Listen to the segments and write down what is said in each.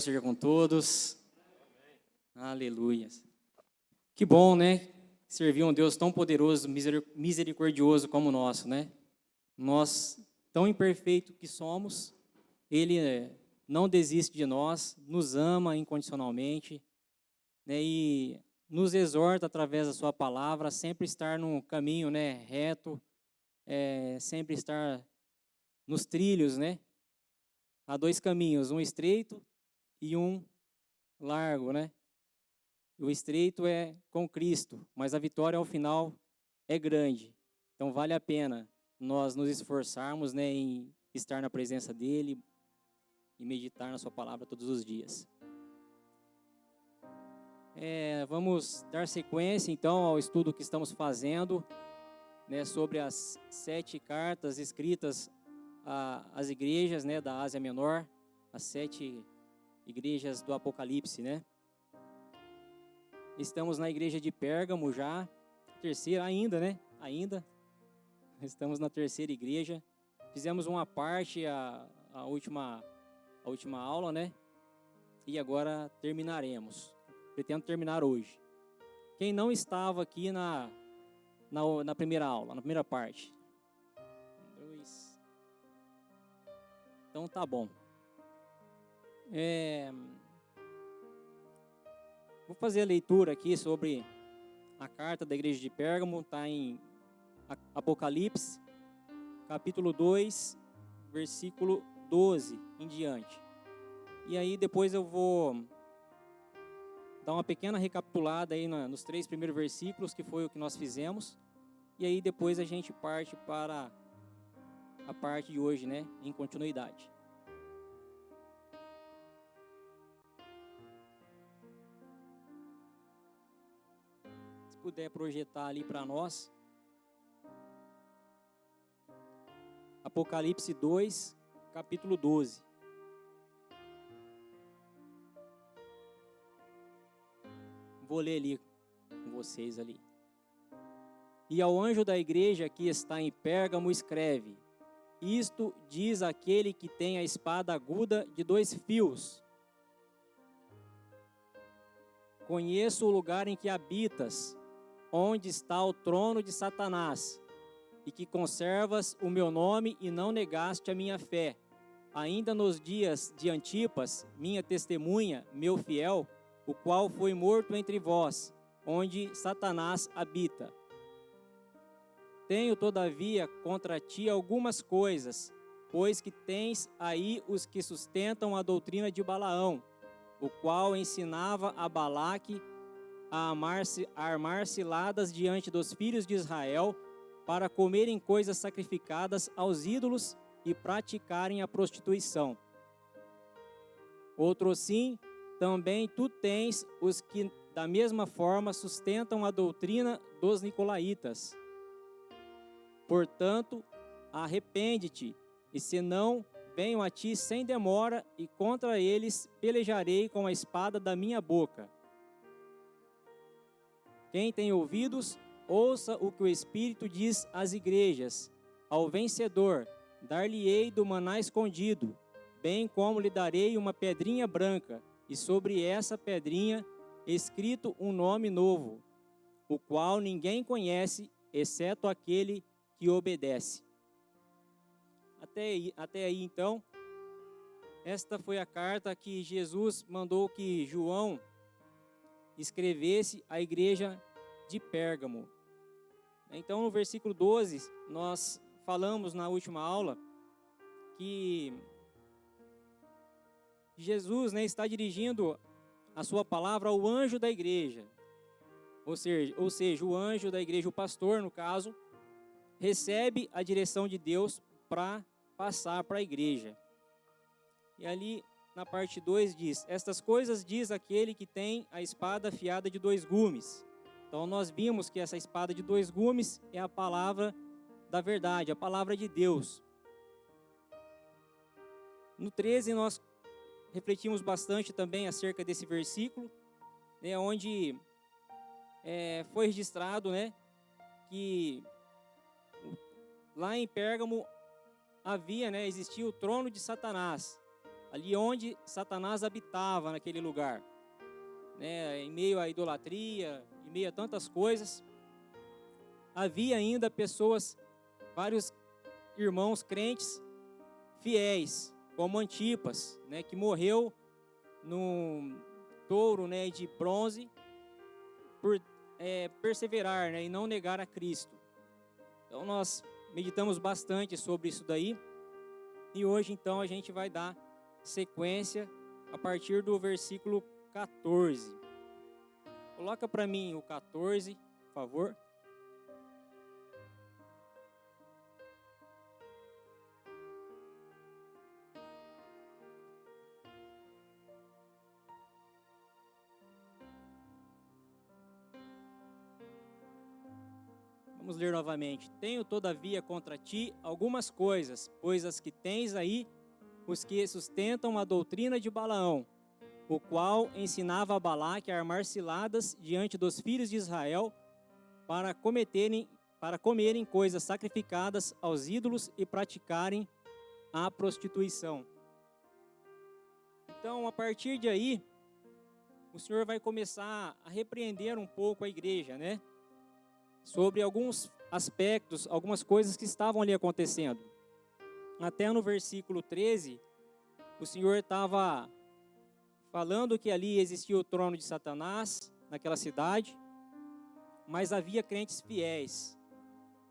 Seja com todos. Aleluia. Que bom, né? Servir um Deus tão poderoso, misericordioso como o nosso, né? Nós, tão imperfeito que somos, Ele não desiste de nós, nos ama incondicionalmente, né? E nos exorta através da sua palavra a sempre estar no caminho, né, reto, sempre estar nos trilhos, né? Há dois caminhos, um estreito e um largo, né? O estreito é com Cristo, mas a vitória ao final é grande. Então vale a pena nós nos esforçarmos, né, em estar na presença dEle e meditar na sua palavra todos os dias. Vamos dar sequência então ao estudo que estamos fazendo, né, sobre as 7 cartas escritas às igrejas, né, da Ásia Menor, as 7 igrejas do Apocalipse, né? Estamos na igreja de Pérgamo já, terceira ainda, né? Ainda. Estamos na terceira igreja. Fizemos uma parte, a última aula, né? E agora terminaremos. Pretendo terminar hoje. Quem não estava aqui na primeira aula, na primeira parte? 2. Então tá bom. Vou fazer a leitura aqui sobre a carta da igreja de Pérgamo, está em Apocalipse, capítulo 2, versículo 12 em diante. E aí depois eu vou dar uma pequena recapitulada aí nos 3 primeiros versículos, que foi o que nós fizemos. E aí depois a gente parte para a parte de hoje, né, em continuidade. Puder projetar ali para nós. Apocalipse 2, capítulo 12. Vou ler ali com vocês ali. E ao anjo da igreja que está em Pérgamo escreve: isto diz aquele que tem a espada aguda de 2 fios. Conheço o lugar em que habitas, onde está o trono de Satanás, e que conservas o meu nome e não negaste a minha fé, ainda nos dias de Antipas, minha testemunha, meu fiel, o qual foi morto entre vós, onde Satanás habita. Tenho, todavia, contra ti algumas coisas, pois que tens aí os que sustentam a doutrina de Balaão, o qual ensinava a Balaque a armar ciladas diante dos filhos de Israel para comerem coisas sacrificadas aos ídolos e praticarem a prostituição. Outro sim, também tu tens os que da mesma forma sustentam a doutrina dos nicolaítas. Portanto, arrepende-te, e senão venho a ti sem demora, e contra eles pelejarei com a espada da minha boca. Quem tem ouvidos, ouça o que o Espírito diz às igrejas. Ao vencedor, dar-lhe-ei do maná escondido, bem como lhe darei uma pedrinha branca, e sobre essa pedrinha escrito um nome novo, o qual ninguém conhece, exceto aquele que obedece. Até aí, então, esta foi a carta que Jesus mandou que João escrevesse à igreja de Pérgamo. Então, no versículo 12, nós falamos na última aula que Jesus, né, está dirigindo a sua palavra ao anjo da igreja. Ou seja, o anjo da igreja, o pastor, no caso, recebe a direção de Deus para passar para a igreja. E ali, na parte 2 diz: estas coisas diz aquele que tem a espada afiada de 2 gumes. Então nós vimos que essa espada de 2 gumes é a palavra da verdade, a palavra de Deus. No 13 nós refletimos bastante também acerca desse versículo, né, onde foi registrado, né, que lá em Pérgamo existia o trono de Satanás. ali onde Satanás habitava naquele lugar, né? Em meio à idolatria, em meio a tantas coisas, havia ainda pessoas, vários irmãos crentes fiéis, como Antipas, né? Que morreu num touro, né, de bronze por perseverar, né, e não negar a Cristo. Então nós meditamos bastante sobre isso daí e hoje então a gente vai dar sequência a partir do versículo 14. Coloca para mim o 14, por favor. Vamos ler novamente. Tenho, todavia, contra ti algumas coisas, pois as que tens aí, os que sustentam a doutrina de Balaão, o qual ensinava a Balaque a armar ciladas diante dos filhos de Israel para comerem coisas sacrificadas aos ídolos e praticarem a prostituição. Então, a partir de aí, o Senhor vai começar a repreender um pouco a igreja, né? Sobre alguns aspectos, algumas coisas que estavam ali acontecendo. Até no versículo 13, o Senhor estava falando que ali existia o trono de Satanás, naquela cidade, mas havia crentes fiéis.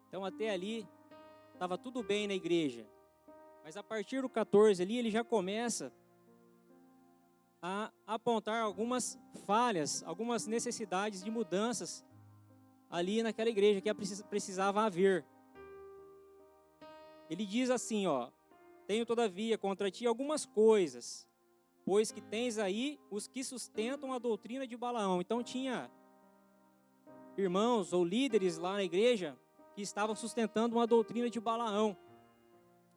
Então até ali estava tudo bem na igreja. Mas a partir do 14 ali, ele já começa a apontar algumas falhas, algumas necessidades de mudanças ali naquela igreja que precisava haver. Ele diz assim, ó: tenho todavia contra ti algumas coisas, pois que tens aí os que sustentam a doutrina de Balaão. Então tinha irmãos ou líderes lá na igreja que estavam sustentando uma doutrina de Balaão,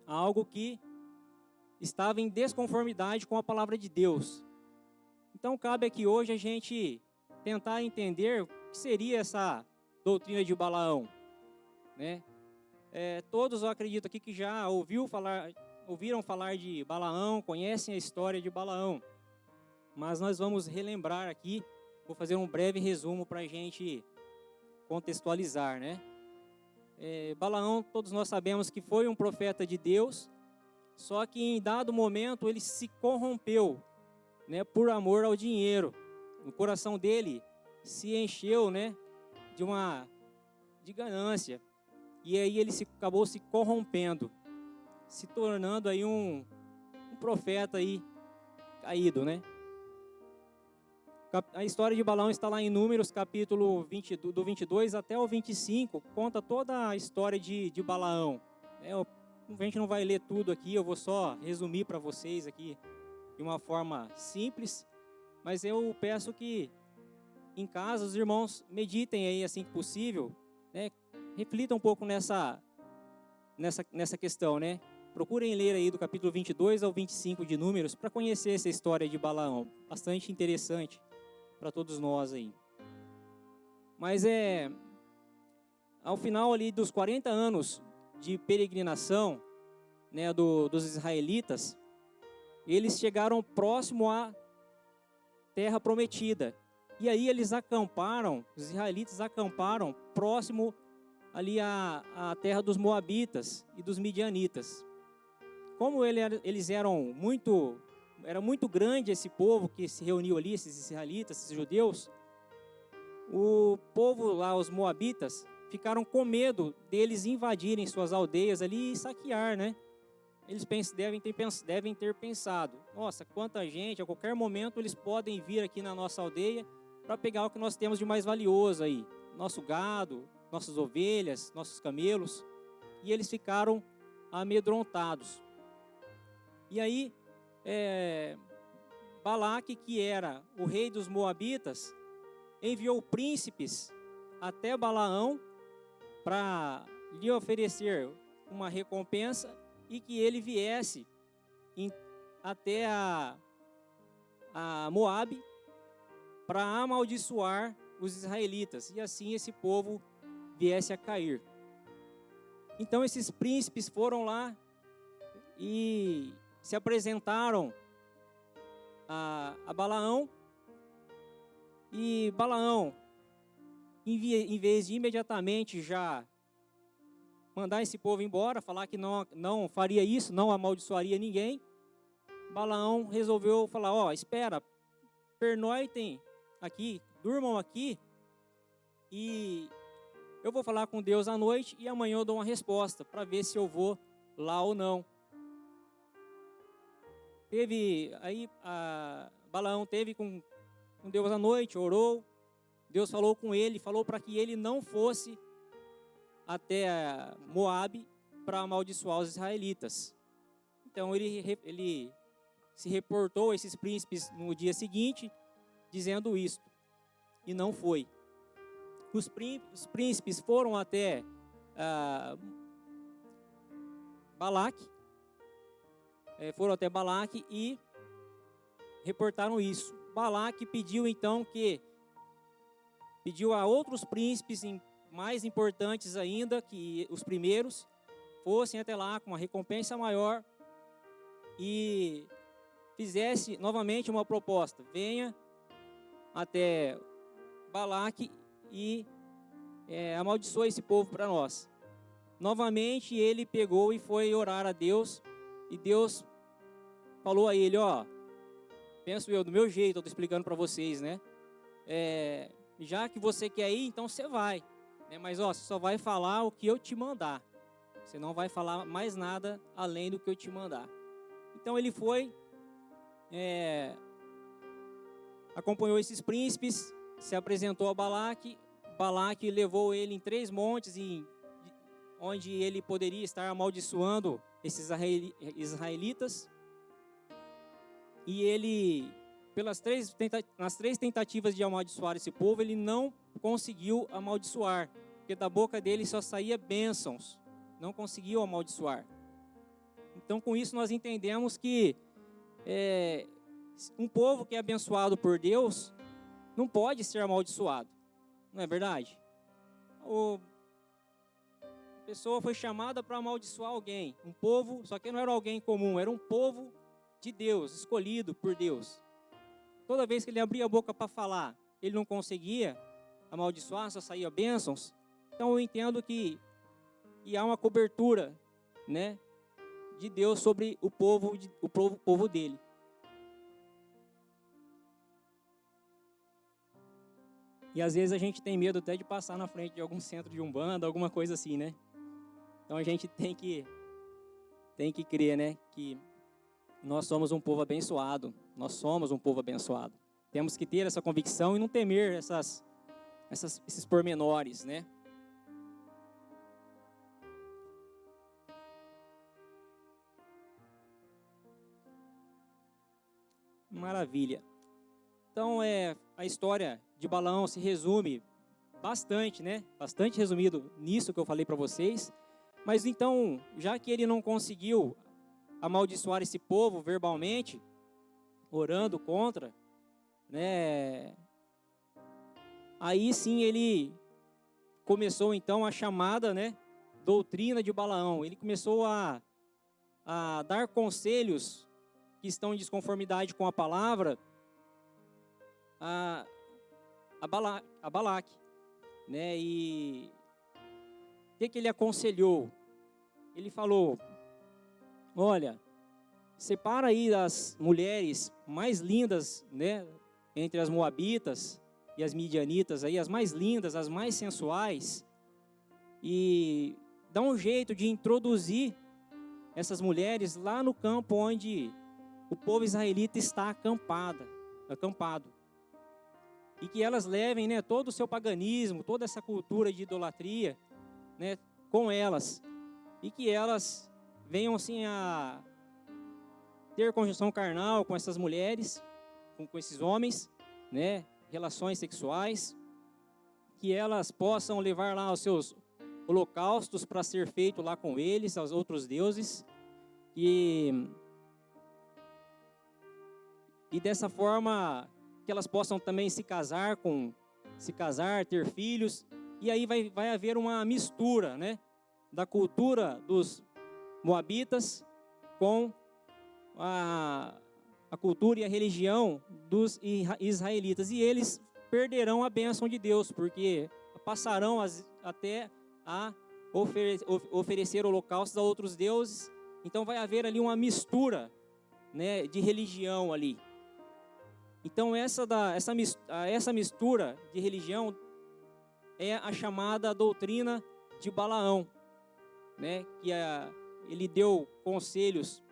algo que estava em desconformidade com a palavra de Deus. Então cabe aqui hoje a gente tentar entender o que seria essa doutrina de Balaão, né? Todos eu acredito aqui que já ouviram falar de Balaão, conhecem a história de Balaão, mas nós vamos relembrar aqui, vou fazer um breve resumo para a gente contextualizar, né? Balaão, todos nós sabemos que foi um profeta de Deus, só que em dado momento ele se corrompeu, né, por amor ao dinheiro. O coração dele se encheu, né, de ganância, e aí ele acabou se corrompendo, se tornando aí um profeta aí caído, né? A história de Balaão está lá em Números, capítulo 20, do 22 até o 25, conta toda a história de Balaão. A gente não vai ler tudo aqui, eu vou só resumir para vocês aqui de uma forma simples, mas eu peço que em casa os irmãos meditem aí assim que possível, né? Reflitam um pouco nessa questão, né? Procurem ler aí do capítulo 22 ao 25 de Números para conhecer essa história de Balaão, bastante interessante para todos nós aí. Mas ao final ali dos 40 anos de peregrinação, né, dos israelitas, eles chegaram próximo à terra prometida. E aí os israelitas acamparam próximo ali à terra dos moabitas e dos midianitas. Como era muito grande esse povo que se reuniu ali, esses israelitas, esses judeus, o povo lá, os moabitas, ficaram com medo deles invadirem suas aldeias ali e saquear, né? Eles devem ter pensado: nossa, quanta gente, a qualquer momento eles podem vir aqui na nossa aldeia para pegar o que nós temos de mais valioso aí, nosso gado, nossas ovelhas, nossos camelos. E eles ficaram amedrontados. E aí, Balaque, que era o rei dos moabitas, enviou príncipes até Balaão para lhe oferecer uma recompensa e que ele viesse até a Moabe para amaldiçoar os israelitas, e assim esse povo viesse a cair. Então esses príncipes foram lá e se apresentaram a Balaão. E Balaão, em vez de imediatamente já mandar esse povo embora, falar que não faria isso, não amaldiçoaria ninguém, Balaão resolveu falar, ó, espera, pernoitem aqui, durmam aqui, e eu vou falar com Deus à noite e amanhã eu dou uma resposta para ver se eu vou lá ou não. Balaão teve com Deus à noite, orou, Deus falou com ele, falou para que ele não fosse até Moabe para amaldiçoar os israelitas. Então ele se reportou a esses príncipes no dia seguinte, dizendo isto, e não foi. Os príncipes foram até Balaque, e reportaram isso. Balaque pediu então pediu a outros príncipes mais importantes ainda que os primeiros, fossem até lá com uma recompensa maior e fizesse novamente uma proposta. Venha até Balaque e amaldiçoe esse povo para nós. Novamente ele pegou e foi orar a Deus, e Deus falou a ele, ó, penso eu, do meu jeito, eu estou explicando para vocês, né? Já que você quer ir, então você vai, né? Mas ó, você só vai falar o que eu te mandar. Você não vai falar mais nada além do que eu te mandar. Então ele foi, acompanhou esses príncipes, se apresentou a Balaque. Balaque levou ele em 3 montes, onde ele poderia estar amaldiçoando esses israelitas. E ele, nas 3 tentativas de amaldiçoar esse povo, ele não conseguiu amaldiçoar, porque da boca dele só saía bênçãos, não conseguiu amaldiçoar. Então, com isso, nós entendemos que um povo que é abençoado por Deus não pode ser amaldiçoado, não é verdade? A pessoa foi chamada para amaldiçoar alguém, um povo, só que não era alguém comum, era um povo de Deus, escolhido por Deus. Toda vez que ele abria a boca para falar, ele não conseguia amaldiçoar, só saía bênçãos. Então eu entendo que há uma cobertura, né, de Deus sobre o povo dele. E às vezes a gente tem medo até de passar na frente de algum centro de umbanda, alguma coisa assim, né? Então a gente tem que crer, né, que nós somos um povo abençoado. Nós somos um povo abençoado. Temos que ter essa convicção e não temer esses pormenores, né? Maravilha. Então, a história de Balaão se resume bastante, né? Bastante resumido nisso que eu falei para vocês. Mas então, já que ele não conseguiu amaldiçoar esse povo verbalmente, orando contra, né? Aí sim ele começou então a chamada, né, doutrina de Balaão. Ele começou a dar conselhos que estão em desconformidade com a palavra a Balaque, né? E o que ele aconselhou? Ele falou: olha, separa aí as mulheres mais lindas, né, entre as moabitas e as midianitas, aí, as mais lindas, as mais sensuais, e dá um jeito de introduzir essas mulheres lá no campo onde o povo israelita está acampado. E que elas levem, né, todo o seu paganismo, toda essa cultura de idolatria, né, com elas. E que elas venham assim a ter conjunção carnal com essas mulheres, com esses homens, né, relações sexuais. Que elas possam levar lá os seus holocaustos para ser feito lá com eles, aos outros deuses. E dessa forma que elas possam também se casar, ter filhos, e aí vai haver uma mistura, né, da cultura dos moabitas com a cultura e a religião dos israelitas. E eles perderão a bênção de Deus, porque passarão até a oferecer holocaustos a outros deuses. Então vai haver ali uma mistura, né, de religião ali. Então essa mistura de religião é a chamada doutrina de Balaão, né, que ele deu conselhos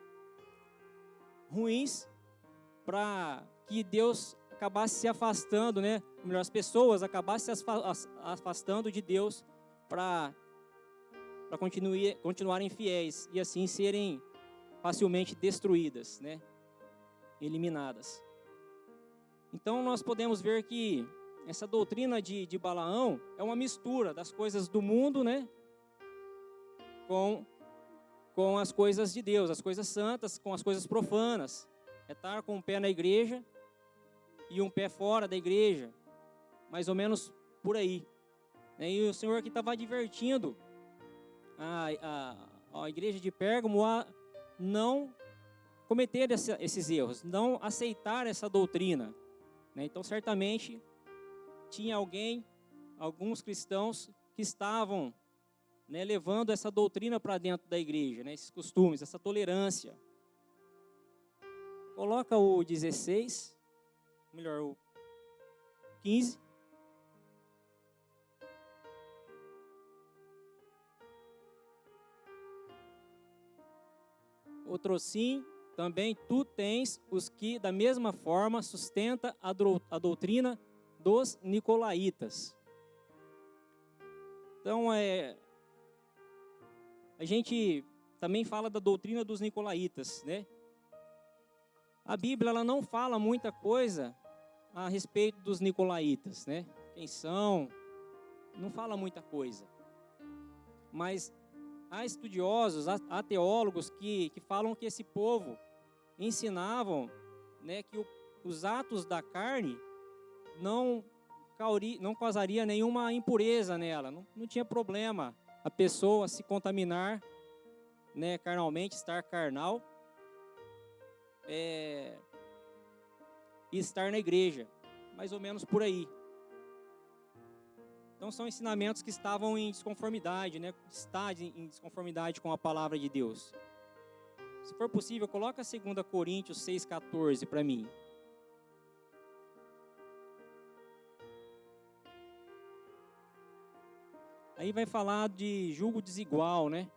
ruins para que Deus acabasse se afastando, né, melhor, as pessoas acabassem se afastando de Deus para continuarem fiéis e assim serem facilmente destruídas, né, eliminadas. Então nós podemos ver que essa doutrina de Balaão é uma mistura das coisas do mundo, né, com as coisas de Deus, as coisas santas com as coisas profanas. É estar com um pé na igreja e um pé fora da igreja, mais ou menos por aí. E o Senhor aqui estava advertindo a igreja de Pérgamo a não cometer esses erros, não aceitar essa doutrina. Então, certamente, tinha alguns cristãos que estavam, né, levando essa doutrina para dentro da igreja, né, esses costumes, essa tolerância. Coloca o 16, melhor, o 15. Outro sim, também tu tens os que da mesma forma sustenta a doutrina dos nicolaítas. Então, a gente também fala da doutrina dos nicolaítas, né? A Bíblia ela não fala muita coisa a respeito dos nicolaítas, né? Quem são? Não fala muita coisa. Mas há estudiosos, há teólogos que falam que esse povo ensinavam, né, que os atos da carne não causaria nenhuma impureza nela, não tinha problema a pessoa se contaminar, né, carnalmente, estar carnal, e estar na igreja, mais ou menos por aí. Então são ensinamentos que estavam em desconformidade, né, está em desconformidade com a palavra de Deus. Se for possível, coloca 2 Coríntios 6,14 para mim. Aí vai falar de julgo desigual, né?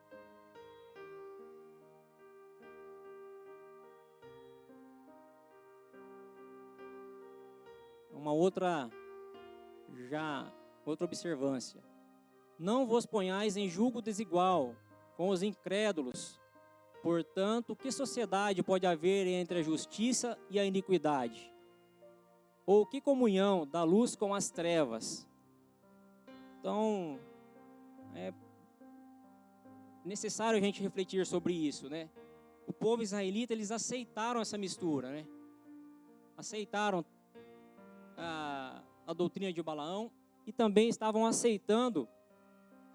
Uma outra observância. Não vos ponhais em julgo desigual com os incrédulos. Portanto, que sociedade pode haver entre a justiça e a iniquidade? Ou que comunhão da luz com as trevas? Então, é necessário a gente refletir sobre isso, né? O povo israelita, eles aceitaram essa mistura, né? Aceitaram a doutrina de Balaão e também estavam aceitando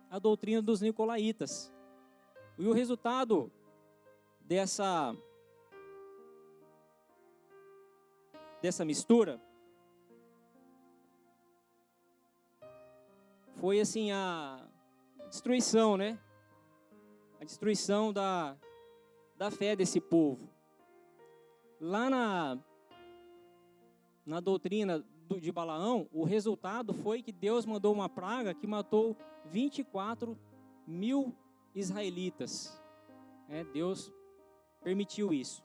a doutrina dos nicolaítas. E o resultado dessa mistura foi assim a destruição, né? A destruição da fé desse povo. Lá na doutrina de Balaão, o resultado foi que Deus mandou uma praga que matou 24 mil israelitas. Deus permitiu isso.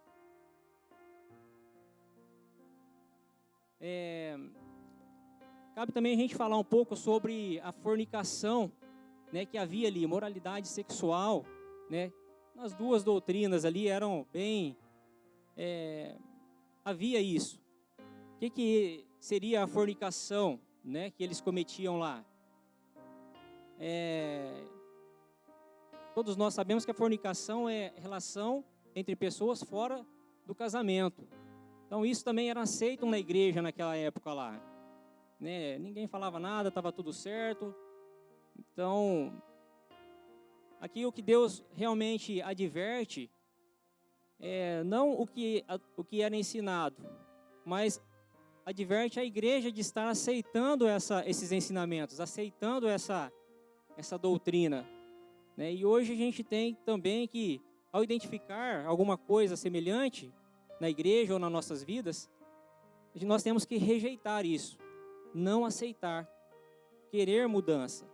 Cabe também a gente falar um pouco sobre a fornicação, né, que havia ali, moralidade sexual, né? Nas duas doutrinas ali eram bem... havia isso. O que seria a fornicação, né, que eles cometiam lá? Todos nós sabemos que a fornicação é relação entre pessoas fora do casamento. Então isso também era aceito na igreja naquela época lá, né? Ninguém falava nada, estava tudo certo. Então, aqui o que Deus realmente adverte não o que era ensinado, mas adverte a igreja de estar aceitando esses ensinamentos, aceitando essa doutrina, né? E hoje a gente tem também que, ao identificar alguma coisa semelhante na igreja ou nas nossas vidas, nós temos que rejeitar isso, não aceitar, querer mudança.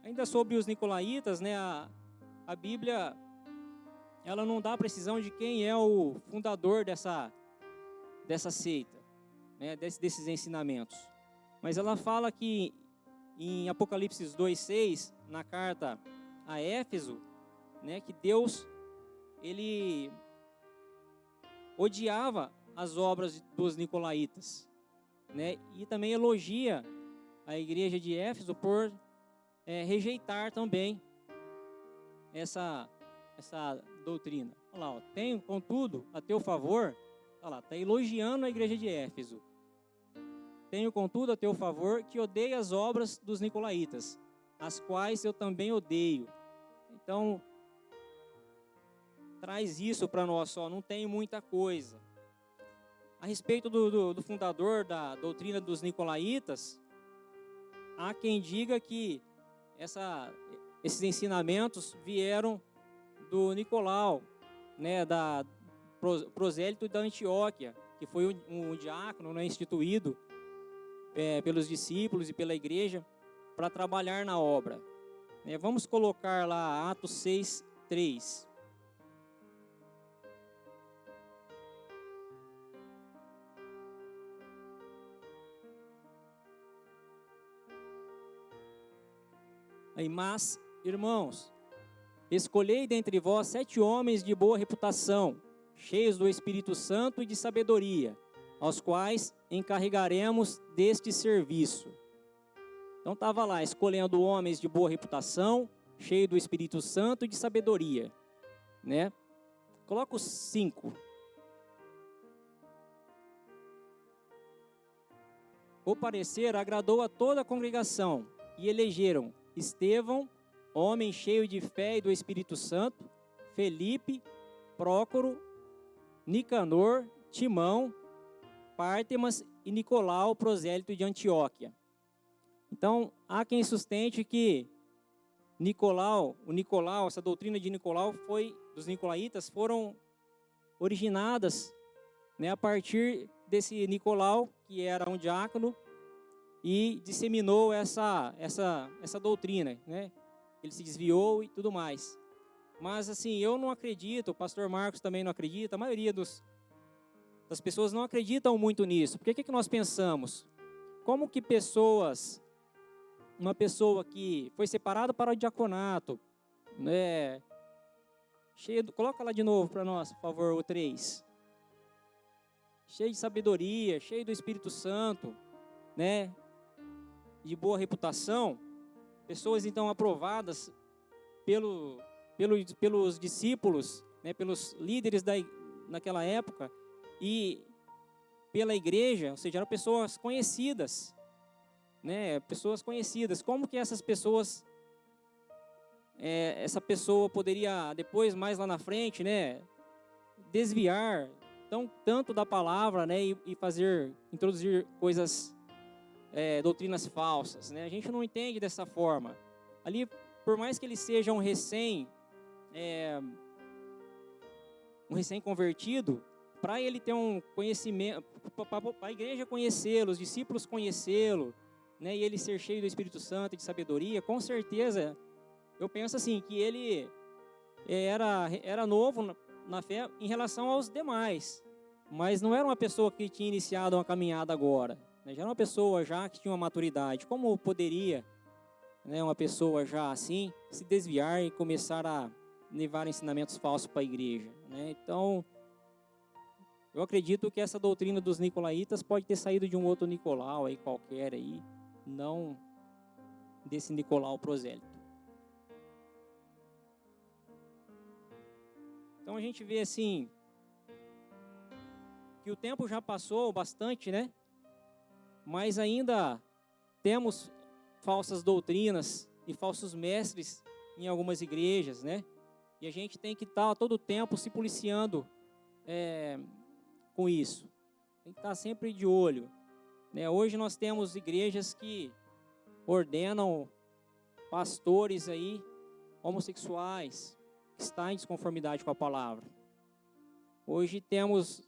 Ainda sobre os nicolaítas, né, a Bíblia, ela não dá precisão de quem é o fundador dessa seita, né, desses ensinamentos. Mas ela fala que em Apocalipse 2:6, na carta a Éfeso, né, que Deus, ele odiava as obras dos nicolaítas, né, e também elogia a igreja de Éfeso por rejeitar também essa doutrina. Olha lá, ó, tenho, contudo, a teu favor, olha lá, está elogiando a igreja de Éfeso. Tenho, contudo, a teu favor que odeia as obras dos nicolaítas, as quais eu também odeio. Então, traz isso para nós, só não tem muita coisa. A respeito do fundador da doutrina dos nicolaítas, há quem diga que esses ensinamentos vieram do Nicolau, né, da prosélito da Antioquia, que foi um diácono, né, instituído pelos discípulos e pela igreja para trabalhar na obra. Vamos colocar lá Atos 6:3. Aí, mas, irmãos, escolhei dentre vós 7 homens de boa reputação, cheios do Espírito Santo e de sabedoria, aos quais encarregaremos deste serviço. Então estava lá, escolhendo homens de boa reputação, cheios do Espírito Santo e de sabedoria, né? Coloca os 5. O parecer agradou a toda a congregação e elegeram Estevão, homem cheio de fé e do Espírito Santo, Felipe, Prócoro, Nicanor, Timão, Pártemas e Nicolau, prosélito de Antioquia. Então, há quem sustente que essa doutrina de Nicolau dos nicolaítas foram originadas, né, a partir desse Nicolau, que era um diácono, e disseminou essa doutrina, né? Ele se desviou e tudo mais. Mas assim, eu não acredito, o pastor Marcos também não acredita, a maioria das pessoas não acreditam muito nisso. Porque o que nós pensamos? Como que uma pessoa que foi separada para o diaconato, né, coloca lá de novo para nós, por favor, o 3. Cheio de sabedoria, cheio do Espírito Santo, né, de boa reputação, pessoas então aprovadas pelos discípulos, né, pelos líderes naquela época e pela igreja, ou seja, eram pessoas conhecidas, né, pessoas conhecidas. Como que essa pessoa poderia depois, mais lá na frente, né, desviar tanto da palavra, né, e introduzir coisas, doutrinas falsas, né? A gente não entende dessa forma. Ali, por mais que ele seja um recém-convertido, para ele ter um conhecimento, para a igreja conhecê-lo, os discípulos conhecê-lo, né, e ele ser cheio do Espírito Santo e de sabedoria, com certeza, eu penso assim, que ele era novo na fé em relação aos demais, mas não era uma pessoa que tinha iniciado uma caminhada agora, né? Já era uma pessoa já que tinha uma maturidade. Como poderia, né, uma pessoa já assim se desviar e começar a levar ensinamentos falsos para a igreja, né? Então, eu acredito que essa doutrina dos nicolaítas pode ter saído de um outro Nicolau aí qualquer aí, não desse Nicolau prosélito. Então a gente vê assim que o tempo já passou bastante, né? Mas ainda temos falsas doutrinas e falsos mestres em algumas igrejas, né? E a gente tem que estar todo o tempo se policiando com isso. Tem que estar sempre de olho, né? Hoje nós temos igrejas que ordenam pastores aí homossexuais, que estão em desconformidade com a palavra. Hoje temos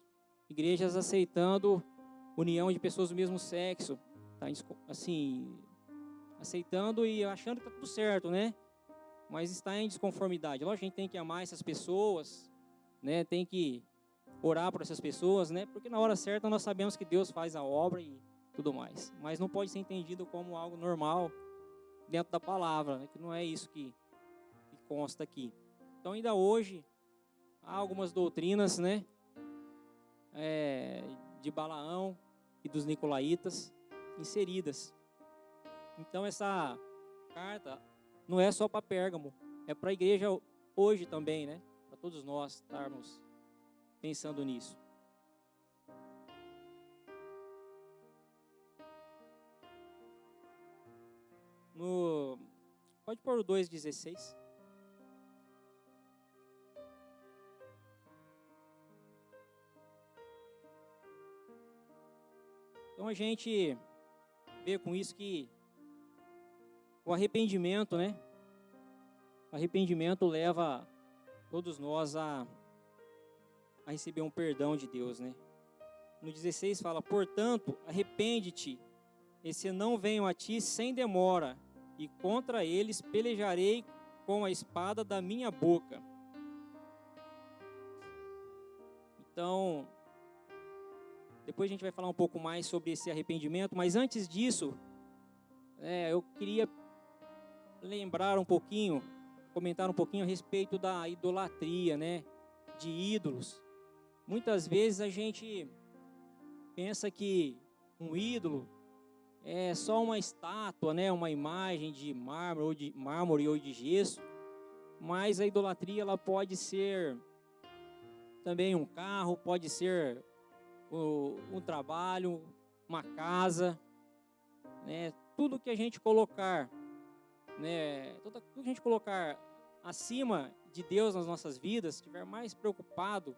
igrejas aceitando união de pessoas do mesmo sexo, tá, assim, aceitando e achando que está tudo certo, né? Mas está em desconformidade. Lógico, a gente tem que amar essas pessoas, né? Tem que orar por essas pessoas, né? Porque na hora certa nós sabemos que Deus faz a obra e tudo mais. Mas não pode ser entendido como algo normal dentro da palavra, né? Que não é isso que consta aqui. Então ainda hoje há algumas doutrinas, né? De Balaão e dos Nicolaítas inseridas. Então essa carta não é só para Pérgamo, é para a igreja hoje também, né? Para todos nós estarmos pensando nisso. Pode pôr o 2,16. Então a gente vê com isso que o arrependimento, né? O arrependimento leva todos nós a receber um perdão de Deus, né? No 16 fala: portanto, arrepende-te, e se não venham a ti sem demora, e contra eles pelejarei com a espada da minha boca. Então, depois a gente vai falar um pouco mais sobre esse arrependimento, mas antes disso, eu queria lembrar um pouquinho, comentar um pouquinho a respeito da idolatria, né? De ídolos. Muitas vezes a gente pensa que um ídolo é só uma estátua, né? Uma imagem de mármore ou de gesso, mas a idolatria ela pode ser também um carro, pode ser um trabalho, uma casa, né? Tudo que a gente colocar, né? Tudo que a gente colocar acima de Deus nas nossas vidas, estiver mais preocupado,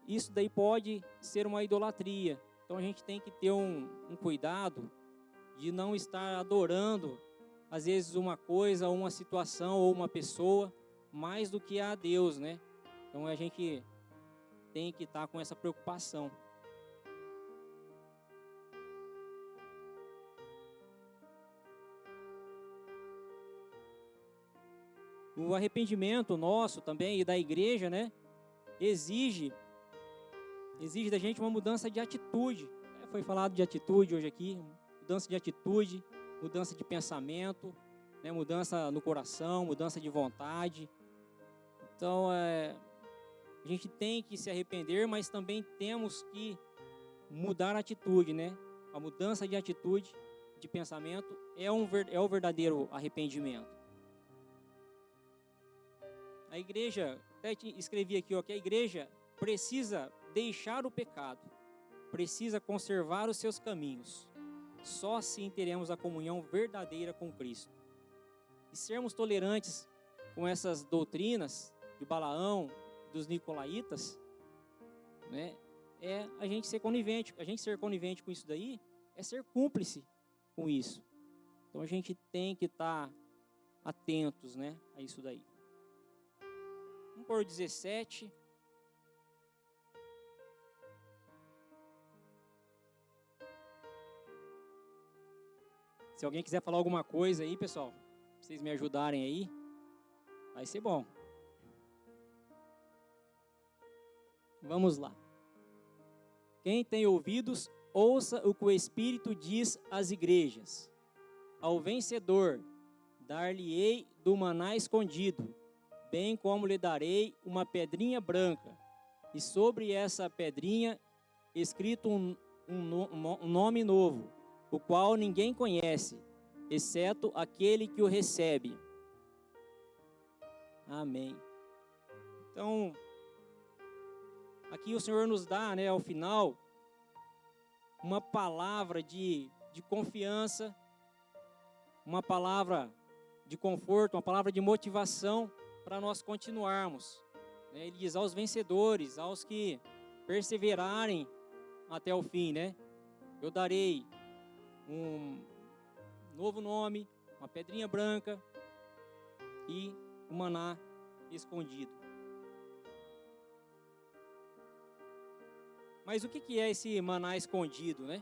isso daí pode ser uma idolatria. Então a gente tem que ter um cuidado de não estar adorando, às vezes, uma coisa, ou uma situação, ou uma pessoa, mais do que a Deus, né? Então a gente tem que estar com essa preocupação. O arrependimento nosso também e da igreja, né? Exige da gente uma mudança de atitude. Foi falado de atitude hoje aqui, mudança de atitude, mudança de pensamento, né? Mudança no coração, mudança de vontade. Então, a gente tem que se arrepender, mas também temos que mudar a atitude, né? A mudança de atitude, de pensamento, é o verdadeiro arrependimento. A igreja, até escrevi aqui, que a igreja precisa deixar o pecado, precisa conservar os seus caminhos. Só assim teremos a comunhão verdadeira com Cristo. E sermos tolerantes com essas doutrinas de Balaão, dos Nicolaítas, né? É a gente ser conivente. A gente ser conivente com isso daí é ser cúmplice com isso. Então a gente tem que estar atentos, né, a isso daí. Vamos por 17. Se alguém quiser falar alguma coisa aí, pessoal, pra vocês me ajudarem aí, vai ser bom. Vamos lá. Quem tem ouvidos, ouça o que o Espírito diz às igrejas. Ao vencedor, dar-lhe-ei do maná escondido, bem como lhe darei uma pedrinha branca, e sobre essa pedrinha escrito um nome novo, o qual ninguém conhece, exceto aquele que o recebe. Amém. Então, aqui o Senhor nos dá, né, ao final, uma palavra de confiança, uma palavra de conforto, uma palavra de motivação para nós continuarmos. Ele diz aos vencedores, aos que perseverarem até o fim, né? Eu darei um novo nome, uma pedrinha branca e um maná escondido. Mas o que é esse maná escondido, né?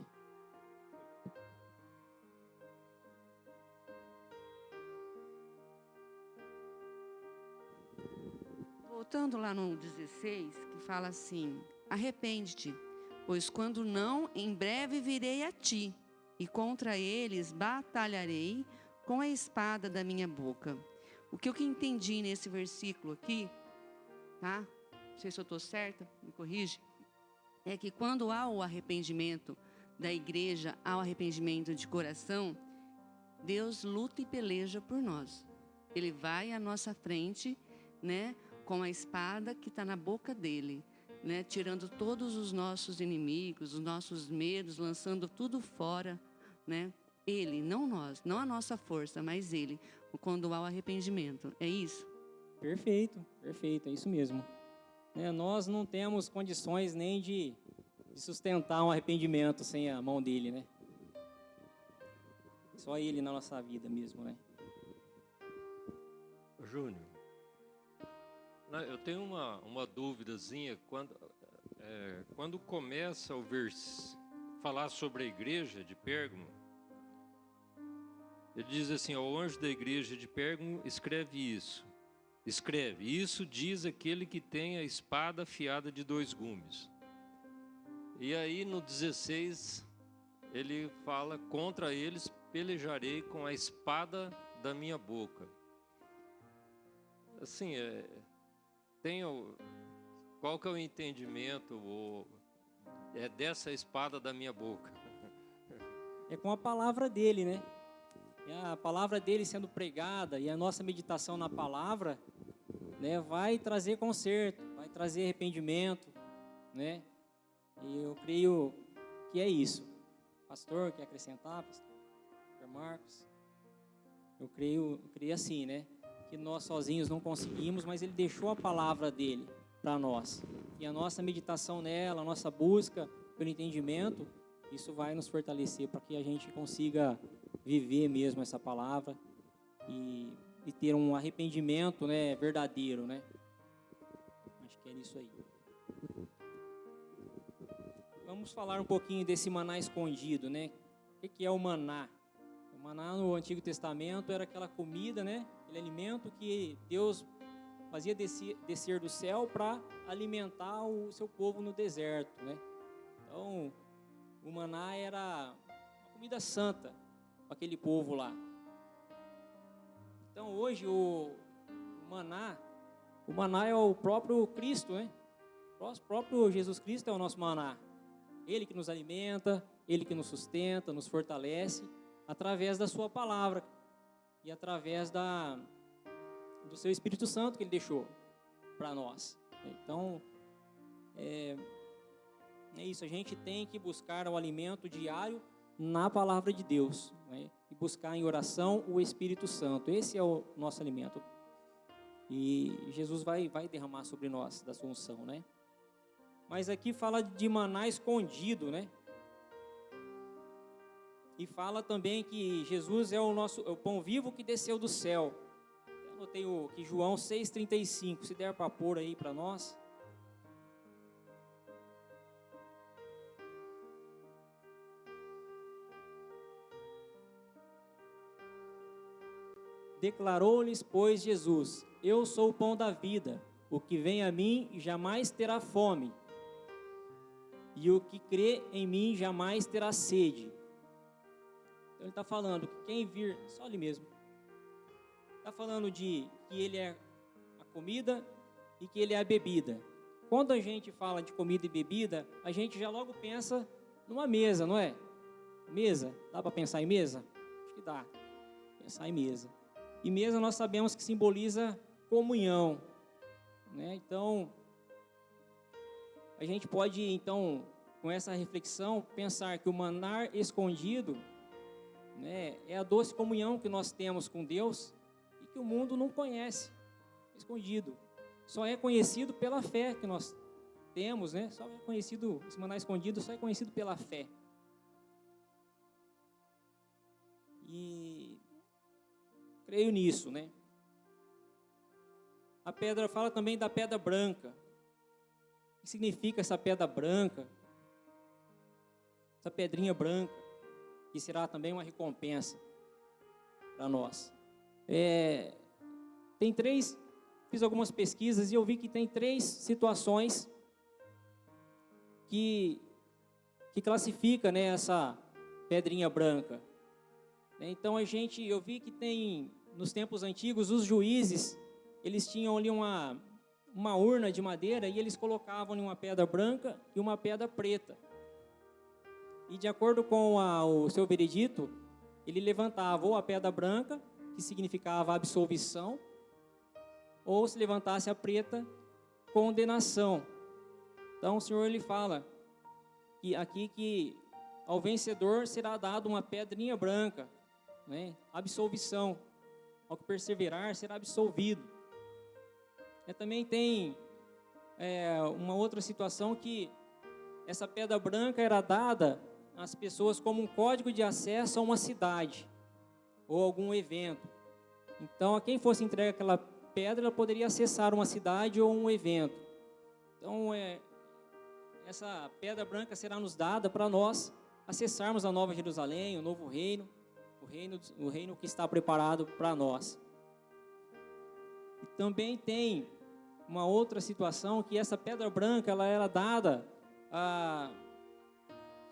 Voltando lá no 16, que fala assim: arrepende-te, pois quando não, em breve virei a ti, e contra eles batalharei com a espada da minha boca. O que eu entendi nesse versículo aqui, tá? Não sei se eu estou certa, me corrige. É que quando há o arrependimento da igreja, há o arrependimento de coração, Deus luta e peleja por nós. Ele vai à nossa frente, né, com a espada que está na boca dele, né, tirando todos os nossos inimigos, os nossos medos, lançando tudo fora, né? Ele, não nós, não a nossa força, mas ele, quando há o arrependimento. É isso? Perfeito, perfeito, é isso mesmo. Nós não temos condições nem de sustentar um arrependimento sem a mão dele, né? Só ele na nossa vida mesmo, né? Júnior, eu tenho uma duvidazinha. Quando começa falar sobre a igreja de Pérgamo, ele diz assim: ao anjo da igreja de Pérgamo, escreve, isso diz aquele que tem a espada afiada de 2 gumes. E aí no 16, ele fala: contra eles pelejarei com a espada da minha boca. Assim, qual que é o entendimento dessa espada da minha boca? É com a palavra dele, né? E a palavra dele sendo pregada e a nossa meditação na palavra, né, vai trazer conserto, vai trazer arrependimento, né? E eu creio que é isso. Pastor, quer acrescentar? Pastor Marcos? Eu creio assim, né? Que nós sozinhos não conseguimos, mas ele deixou a palavra dele para nós. E a nossa meditação nela, a nossa busca pelo entendimento, isso vai nos fortalecer para que a gente consiga viver mesmo essa palavra e ter um arrependimento, né, verdadeiro, né? Acho que é isso aí. Vamos falar um pouquinho desse maná escondido, né? O que é o maná? O maná no Antigo Testamento era aquela comida, né? Aquele alimento que Deus fazia descer do céu para alimentar o seu povo no deserto, né? Então, o maná era uma comida santa para aquele povo lá. Então, hoje o maná é o próprio Cristo, né? O próprio Jesus Cristo é o nosso maná. Ele que nos alimenta, Ele que nos sustenta, nos fortalece, através da sua palavra e através do seu Espírito Santo que Ele deixou para nós. Então, é isso, a gente tem que buscar o alimento diário na palavra de Deus, né? E buscar em oração o Espírito Santo. Esse é o nosso alimento. E Jesus vai derramar sobre nós da sua unção, né? Mas aqui fala de maná escondido, né? E fala também que Jesus é o pão vivo que desceu do céu. Eu anotei que João 6,35, se der para pôr aí para nós. Declarou-lhes, pois, Jesus: eu sou o pão da vida, o que vem a mim jamais terá fome, e o que crê em mim jamais terá sede. Então ele está falando que quem vir, só ali mesmo, está falando de que ele é a comida e que ele é a bebida. Quando a gente fala de comida e bebida, a gente já logo pensa numa mesa, não é? Mesa, dá para pensar em mesa? Acho que dá, pensar em mesa. E mesa nós sabemos que simboliza comunhão, né? Então, a gente pode, então, com essa reflexão, pensar que o maná escondido, né, é a doce comunhão que nós temos com Deus que o mundo não conhece, escondido. Só é conhecido pela fé que nós temos, né? Só é conhecido, esse maná escondido só é conhecido pela fé. E creio nisso, né? A pedra fala também da pedra branca. O que significa essa pedra branca? Essa pedrinha branca, que será também uma recompensa para nós. Fiz algumas pesquisas e eu vi que tem 3 situações que classifica, né, essa pedrinha branca. Então eu vi que nos tempos antigos, os juízes, eles tinham ali uma urna de madeira e eles colocavam ali uma pedra branca e uma pedra preta. E de acordo com o seu veredito, ele levantava ou a pedra branca, que significava absolvição, ou se levantasse a preta, condenação. Então o Senhor ele fala que ao vencedor será dado uma pedrinha branca, né? Absolvição. Ao que perseverar será absolvido. Também tem uma outra situação que essa pedra branca era dada às pessoas como um código de acesso a uma cidade ou algum evento. Então, a quem fosse entregue aquela pedra, ela poderia acessar uma cidade ou um evento. Então, essa pedra branca será nos dada para nós acessarmos a Nova Jerusalém, o novo reino, o reino que está preparado para nós. E também tem uma outra situação que essa pedra branca ela era dada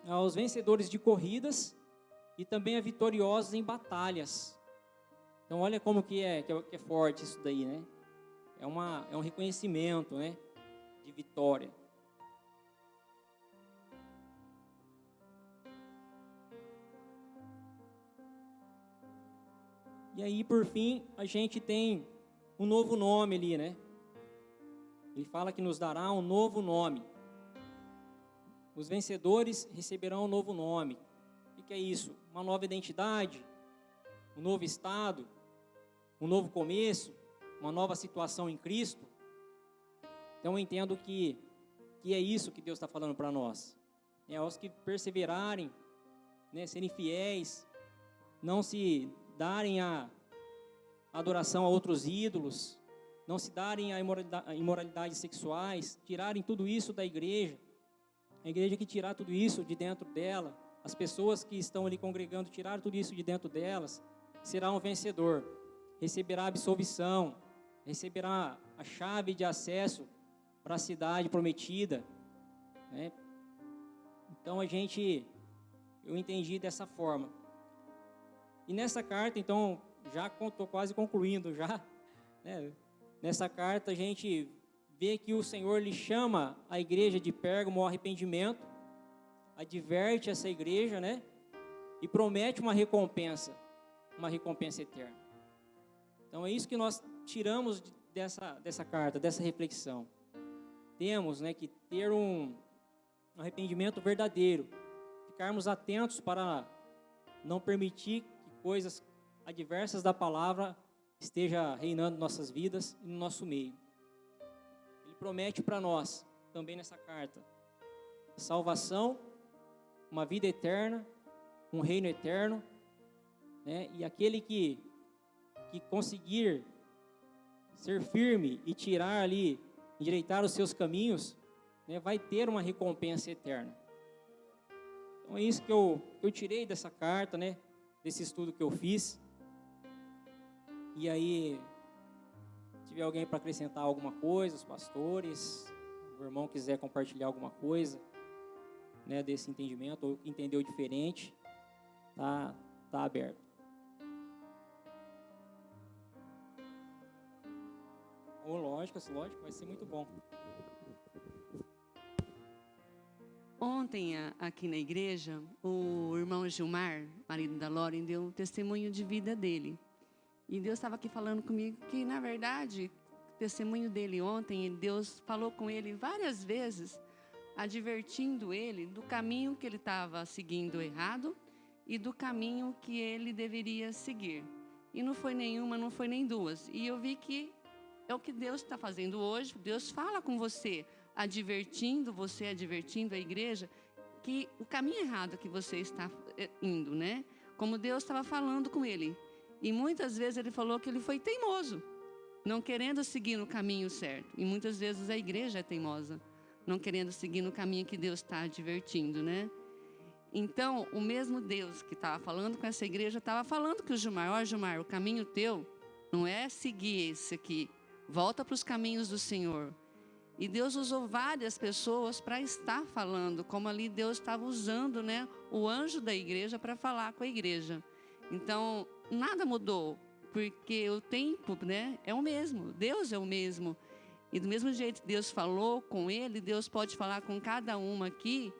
aos vencedores de corridas e também a vitoriosos em batalhas. Então olha como que é forte isso daí, né? É um reconhecimento, né, de vitória. E aí, por fim, a gente tem um novo nome ali, né? Ele fala que nos dará um novo nome. Os vencedores receberão um novo nome. O que é isso? Uma nova identidade, um novo estado, um novo começo, uma nova situação em Cristo. Então eu entendo que é isso que Deus está falando para nós. Aos que perseverarem, né, serem fiéis, não se darem a adoração a outros ídolos, não se darem a imoralidades sexuais, tirarem tudo isso da igreja. A igreja que tirar tudo isso de dentro dela, as pessoas que estão ali congregando, tirar tudo isso de dentro delas, será um vencedor, receberá absolvição, receberá a chave de acesso para a cidade prometida, né? Então eu entendi dessa forma. E nessa carta, então, já estou quase concluindo já, né? Nessa carta a gente vê que o Senhor lhe chama a igreja de Pérgamo ao arrependimento, adverte essa igreja, né? E promete uma recompensa eterna. Então é isso que nós tiramos dessa carta, dessa reflexão. Temos, né, que ter um arrependimento verdadeiro, ficarmos atentos para não permitir que coisas adversas da palavra esteja reinando em nossas vidas e no nosso meio. Ele promete para nós, também nessa carta, salvação, uma vida eterna, um reino eterno, né? E aquele que conseguir ser firme e tirar ali, endireitar os seus caminhos, né, vai ter uma recompensa eterna. Então é isso que eu tirei dessa carta, né, desse estudo que eu fiz. E aí, se tiver alguém para acrescentar alguma coisa, os pastores, o irmão quiser compartilhar alguma coisa, né, desse entendimento, ou entendeu diferente, tá aberto. Lógico, vai ser muito bom. Ontem, aqui na igreja, o irmão Gilmar, marido da Lauren, deu um testemunho de vida dele. E Deus estava aqui falando comigo que, na verdade, o testemunho dele ontem, Deus falou com ele várias vezes, advertindo ele do caminho que ele estava seguindo errado e do caminho que ele deveria seguir. E não foi nenhuma, não foi nem duas. E eu vi que é o que Deus está fazendo hoje. Deus fala com você, advertindo a igreja, que o caminho errado que você está indo, né? Como Deus estava falando com ele. E muitas vezes ele falou que ele foi teimoso, não querendo seguir no caminho certo. E muitas vezes a igreja é teimosa, não querendo seguir no caminho que Deus está advertindo, né? Então, o mesmo Deus que estava falando com essa igreja, estava falando que o Gilmar, ó Gilmar, o caminho teu não é seguir esse aqui, volta para os caminhos do Senhor. E Deus usou várias pessoas para estar falando, como ali Deus estava usando, né, o anjo da igreja para falar com a igreja. Então, nada mudou, porque o tempo, né, é o mesmo, Deus é o mesmo. E do mesmo jeito que Deus falou com ele, Deus pode falar com cada uma aqui.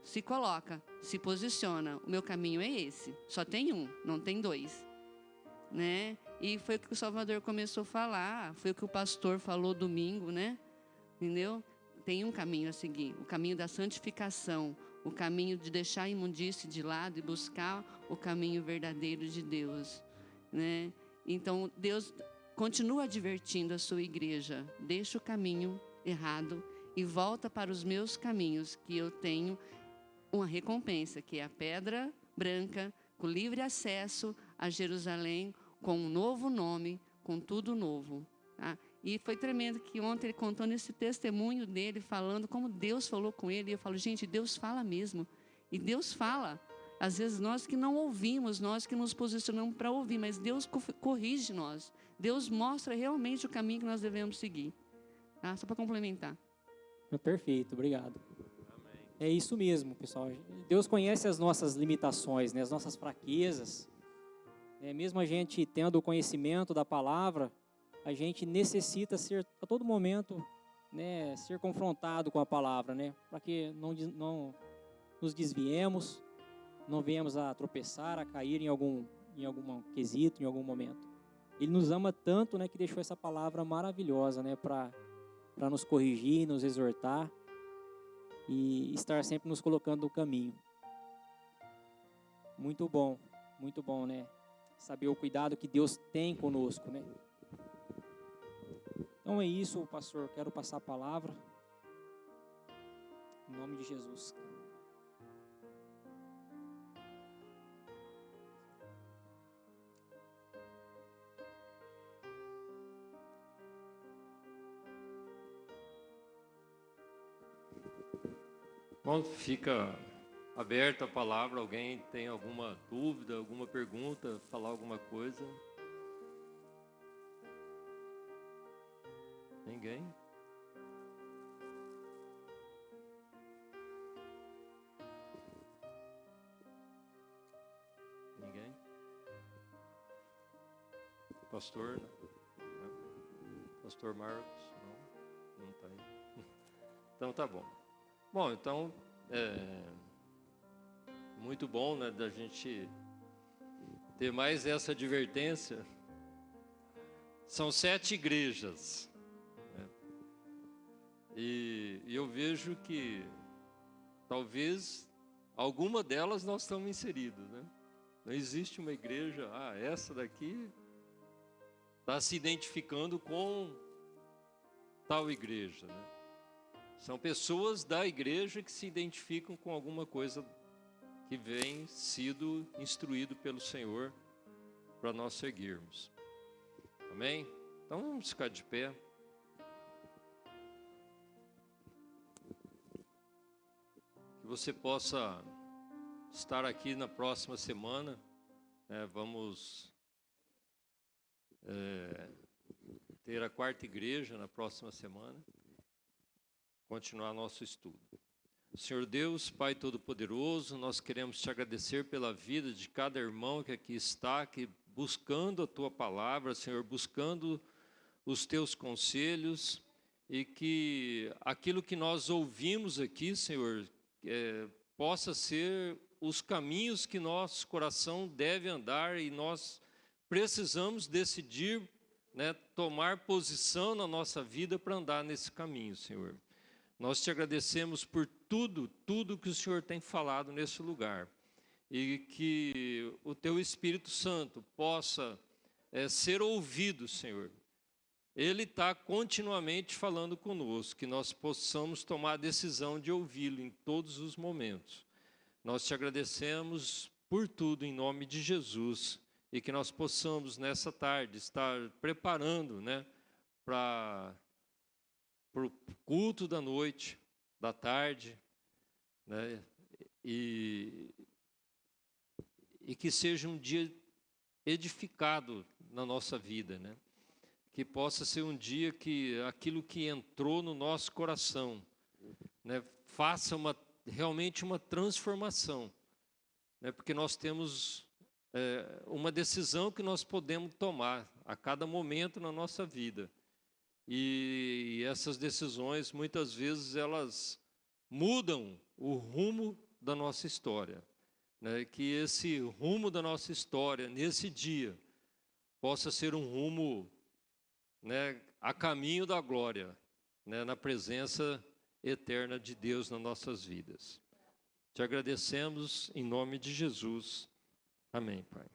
Se coloca, se posiciona. O meu caminho é esse. Só tem um, não tem dois, né? E foi o que o Salvador começou a falar. Foi o que o pastor falou domingo, né? Entendeu? Tem um caminho a seguir. O caminho da santificação. O caminho de deixar a imundície de lado e buscar o caminho verdadeiro de Deus, né? Então, Deus continua advertindo a sua igreja. Deixa o caminho errado e volta para os meus caminhos, que eu tenho uma recompensa, que é a pedra branca, com livre acesso a Jerusalém, com um novo nome, com tudo novo. Tá? E foi tremendo que ontem ele contando esse testemunho dele, falando como Deus falou com ele. E eu falo, gente, Deus fala mesmo. E Deus fala. Às vezes nós que não ouvimos, nós que nos posicionamos para ouvir, mas Deus corrige nós. Deus mostra realmente o caminho que nós devemos seguir. Tá? Só para complementar. Perfeito, obrigado. É isso mesmo, pessoal. Deus conhece as nossas limitações, né, as nossas fraquezas. Mesmo a gente tendo o conhecimento da palavra, a gente necessita ser, a todo momento, né, ser confrontado com a palavra, né, para que não nos desviemos, não venhamos a tropeçar, a cair em algum quesito, em algum momento. Ele nos ama tanto, né, que deixou essa palavra maravilhosa, né, para nos corrigir, nos exortar e estar sempre nos colocando no caminho. Muito bom, né? Saber o cuidado que Deus tem conosco, né? Então é isso, pastor. Quero passar a palavra. Em nome de Jesus. Bom, fica aberta a palavra. Alguém tem alguma dúvida, alguma pergunta, falar alguma coisa? Ninguém? Ninguém? Pastor? Não. Pastor Marcos? Não está aí. Então tá bom. Bom, então, muito bom, né, da gente ter mais essa advertência. São 7 igrejas, né? E eu vejo que talvez alguma delas nós estamos inseridos, né? Não existe uma igreja, essa daqui está se identificando com tal igreja, né? São pessoas da igreja que se identificam com alguma coisa que vem sido instruído pelo Senhor para nós seguirmos. Amém? Então vamos ficar de pé. Que você possa estar aqui na próxima semana. Vamos ter a 4ª igreja na próxima semana. Continuar nosso estudo. Senhor Deus, Pai Todo-Poderoso, nós queremos te agradecer pela vida de cada irmão que aqui está, que buscando a Tua palavra, Senhor, buscando os Teus conselhos, e que aquilo que nós ouvimos aqui, Senhor, possa ser os caminhos que nosso coração deve andar, e nós precisamos decidir, né, tomar posição na nossa vida para andar nesse caminho, Senhor. Nós te agradecemos por tudo que o Senhor tem falado nesse lugar. E que o Teu Espírito Santo possa ser ouvido, Senhor. Ele está continuamente falando conosco, que nós possamos tomar a decisão de ouvi-lo em todos os momentos. Nós te agradecemos por tudo em nome de Jesus e que nós possamos nessa tarde estar preparando, né, para o culto da noite, da tarde, né, e que seja um dia edificado na nossa vida, né? Que possa ser um dia que aquilo que entrou no nosso coração, né, faça realmente uma transformação, né, porque nós temos uma decisão que nós podemos tomar a cada momento na nossa vida. E essas decisões, muitas vezes, elas mudam o rumo da nossa história, né? Que esse rumo da nossa história, nesse dia, possa ser um rumo, né, a caminho da glória, né, na presença eterna de Deus nas nossas vidas. Te agradecemos em nome de Jesus. Amém, Pai.